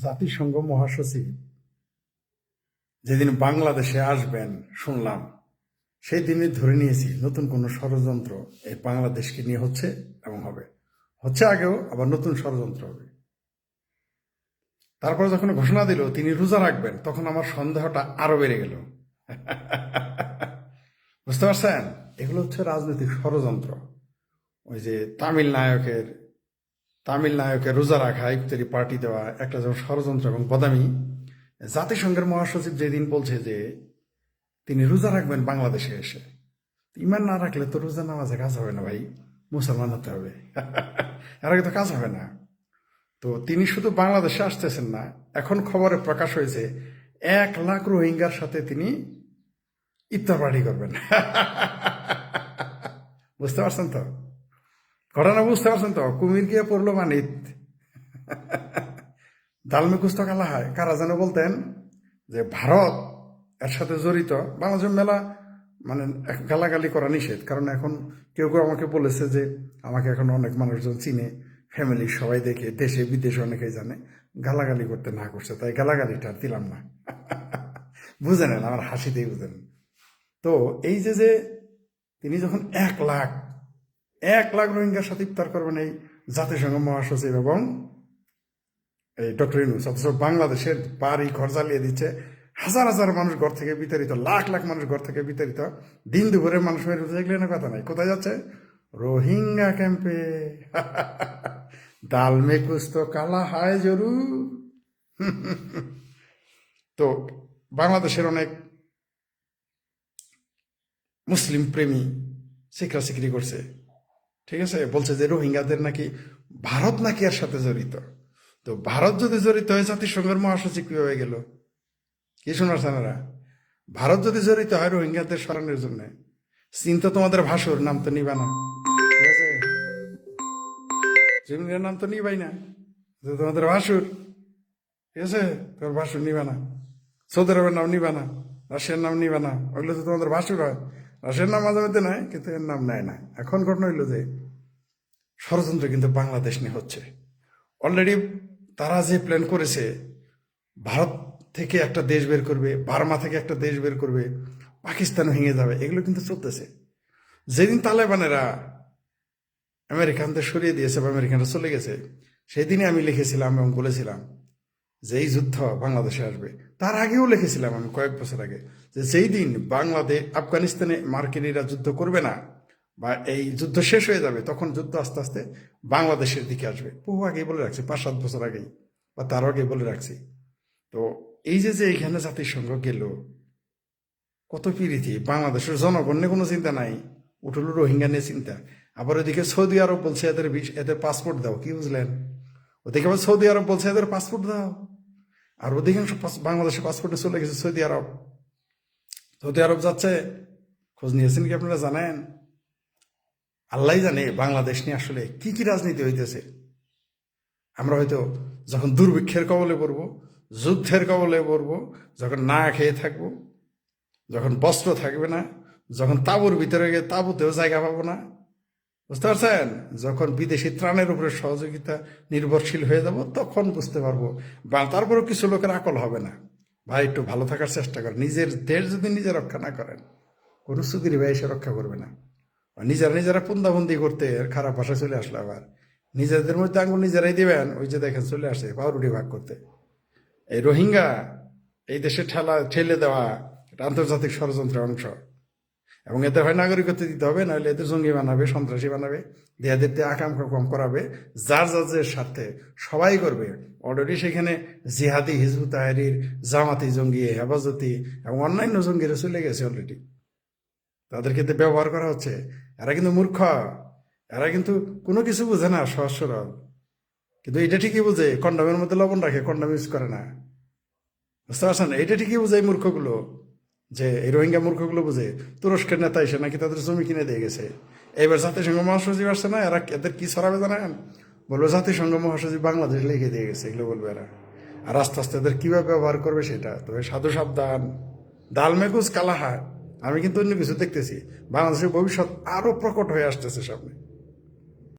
জাতিসংঘ মহাসচিব যেদিন বাংলাদেশে আসবেন শুনলাম, সেই দিনই ধরে নিয়েছি নতুন কোনো ষড়যন্ত্র এই বাংলাদেশকে নিয়ে হচ্ছে এবং হবে। হচ্ছে আগেও, আবার নতুন ষড়যন্ত্র হবে। তারপর যখন ঘোষণা দিল তিনি রোজা রাখবেন, তখন আমার সন্দেহটা আরো বেড়ে গেল। বুঝতে পারছেন? এগুলো হচ্ছে রাজনৈতিক ষড়যন্ত্র। ওই যে তামিল নায়কের রোজা রাখা, ইফতারি পার্টি দেওয়া একটা যেমন ষড়যন্ত্র এবং বদামি। জাতিসংঘের মহাসচিব যেদিন বলছে যে তিনি রোজা রাখবেন বাংলাদেশে এসে, ইমান না রাখলে তো রোজা নামাজে কাজ হবে না ভাই, মুসলমান হতে হবে। এর আগে তো কাজ হবে না। তো তিনি শুধু বাংলাদেশে আসতেছেন না, এখন খবরে প্রকাশ হয়েছে 1 লাখ রোহিঙ্গার সাথে তিনি ইফতার পার্টি করবেন। বুঝতে পারছেন তো ঘটনা? বুঝতে পারছেন তো? কুমির গিয়ে পড়লো মানিত, দালমে কুস্ত কালা হয়। কারা যেন বলতেন যে ভারত এর সাথে জড়িত। বাংলাদেশের মেলা মানে গালাগালি করা নিষেধ, কারণ এখন কেউ কেউ আমাকে বলেছে যে আমাকে এখন অনেক মানুষজন চিনে, ফ্যামিলি সবাই দেখে, দেশে বিদেশে অনেকেই জানে, গালাগালি করতে না করছে, তাই গালাগালিটা আর দিলাম না। বুঝে নেন, আমার হাসিতেই বুঝে নেন। তো এই যে তিনি যখন 1 লাখ রোহিঙ্গার সাথে ইফতার করবেন এই জাতিসংঘ মহাসচিব এবং এই ডক্টর ইউনূস, অথচ বাংলাদেশের বাড়ি ঘর জ্বালিয়ে দিচ্ছে, হাজার হাজার মানুষ ঘর থেকে বিতাড়িত, লাখ লাখ মানুষ ঘর থেকে বিতাড়িত, দিন দুপুরে মানুষ মেরে দেখলে না কথা নাই। কোথায় যাচ্ছে? রোহিঙ্গা ক্যাম্পে। দাল মে কুছ তো কালা হায় জরুর। তো বাংলাদেশের অনেক মুসলিম প্রেমী স্বীকার করছে, ঠিক আছে, বলছে যে রোহিঙ্গাদের নাকি ভারত নাকি এর সাথে জড়িত। তো ভারত যদি জড়িত হয়, জাতিসংঘের মহাসচিব কিভাবে গেল? কি শোনাচ্ছেন এরা? ভারত যদি জড়িত হয় রোহিঙ্গাদের সরানোর জন্য, চিন্তা তোমাদের ভাসুর নাম তো নিবা না, ঠিক আছে? জমিনের নাম তো নিবাই না, তোমাদের ভাসুর, ঠিক আছে? তোমার ভাসুর নিবা না, সৌদি আরবের নাম নিবা না, রাশিয়ার নাম নিবা না, ওইগুলো তো তোমাদের ভাসুর হয়। রাশিয়ার নাম মাঝে মধ্যে নেয়, কিন্তু এর নাম নেয় না। এখন ঘটনা হইল যে ষড়যন্ত্র কিন্তু বাংলাদেশ নিয়ে হচ্ছে। অলরেডি তারা যে প্ল্যান করেছে, ভারত থেকে একটা দেশ বের করবে, বার্মা থেকে একটা দেশ বের করবে, পাকিস্তান ভেঙে যাবে, এগুলো কিন্তু চলতেছে। যেদিন তালেবানেরা আমেরিকানদের সরিয়ে দিয়েছে বা আমেরিকানরা চলে গেছে, সেদিনই আমি লিখেছিলাম এবং বলেছিলাম যে এই যুদ্ধ বাংলাদেশে আসবে। তার আগেও লিখেছিলাম আমি কয়েক বছর আগে, যে যেই দিন আফগানিস্তানে মার্কিনীরা যুদ্ধ করবে না বা এই যুদ্ধ শেষ হয়ে যাবে, তখন যুদ্ধ আস্তে আস্তে বাংলাদেশের দিকে আসবে। বহু আগেই বলে রাখছি, 5-7 বছর আগেই বা তার আগে বলে রাখছি। তো এই যে এইখানে জাতিসংঘ গেল, কত পিরিতি, বাংলাদেশের জনগণের কোনো চিন্তা নাই, উঠল রোহিঙ্গা নিয়ে চিন্তা। আবার ওদিকে সৌদি আরব বলছে এদের পাসপোর্ট দাও। কি বুঝলেন? ওদিকে আবার সৌদি আরব বলছে এদের পাসপোর্ট দাও, আর অধিকাংশ বাংলাদেশের পাসপোর্টে চলে গেছে সৌদি আরব। সৌদি আরব যাচ্ছে, খোঁজ নিয়েছেন কি আপনারা জানেন? আল্লাহ জানে বাংলাদেশ নিয়ে আসলে কি কি রাজনীতি হইতেছে। আমরা হয়তো যখন দুর্ভিক্ষের কবলে পড়বো, যুদ্ধের কবলে পড়বো, যখন না খেয়ে থাকবো, যখন বস্ত্র থাকবে না, যখন তাঁবুর ভিতরে গিয়ে তাঁবুতেও জায়গা পাবো না, বুঝতে পারছেন? যখন বিদেশি ত্রাণের উপরে সহযোগিতা নির্ভরশীল হয়ে যাব, তখন বুঝতে পারবো। বা তারপরেও কিছু লোকের আকল হবে না। ভাই, একটু ভালো থাকার চেষ্টা করেন। নিজের দেশ যদি নিজে রক্ষা না করেন, কোনো সুগিরি ভাই এসে রক্ষা করবে না। নিজেরা পুন্দাবন্দি করতে খারাপ ভাষা চলে আসলো। আবার নিজেদের মধ্যে আঙুল নিজেরাই দিবেন। ওই যে দেখেন চলে আসে পাউরুটি ভাগ করতে। এই রোহিঙ্গা এই দেশে ঠেলে দেওয়া এটা আন্তর্জাতিক ষড়যন্ত্রের অংশ, এবং এদের হয় নাগরিকত্ব দিতে হবে, নাহলে এদের জঙ্গি বানাবে, সন্ত্রাসী বানাবে, দেহাদেরতে আকাঙ্ক্ষা কম করাবে, যার স্বার্থে সবাই করবে। অলরেডি সেখানে জিহাদি, হিজবুত তাহরির, জামাতি জঙ্গি, হেফাজতি এবং অন্যান্য জঙ্গিরা চলে গেছে অলরেডি। তাদের ক্ষেত্রে ব্যবহার করা হচ্ছে। এরা কিন্তু মূর্খ, এরা কিন্তু কোনো কিছু বোঝে না, সহজ সরল। কিন্তু এটা ঠিকই বুঝে কন্ডমের মধ্যে লবণ রাখে, কন্ডম ইউজ করে না। বুঝতে পারছেন? এটা ঠিকই বুঝে এই মূর্খগুলো, যে এই রোহিঙ্গা মূর্খগুলো বুঝে। তুরস্কের নেতা এসে নাকি তাদের জমি কিনে দিয়ে গেছে। এবার জাতিসংঘ মহাসচিব আসছে না, এদের কি ছড়াবে জানেন? বলবো জাতিসংঘ মহাসচিব বাংলাদেশ লিখে দিয়ে গেছে, এগুলো বলবে এরা। আর আস্তে আস্তে এদের কিভাবে ব্যবহার করবে সেটা। তবে সাধু সাবধান, দাল মেঘুজ কালাহা। আমি কিন্তু অন্য কিছু দেখতেছি, বাংলাদেশের ভবিষ্যৎ আরো প্রকট হয়ে আসতেছে সামনে।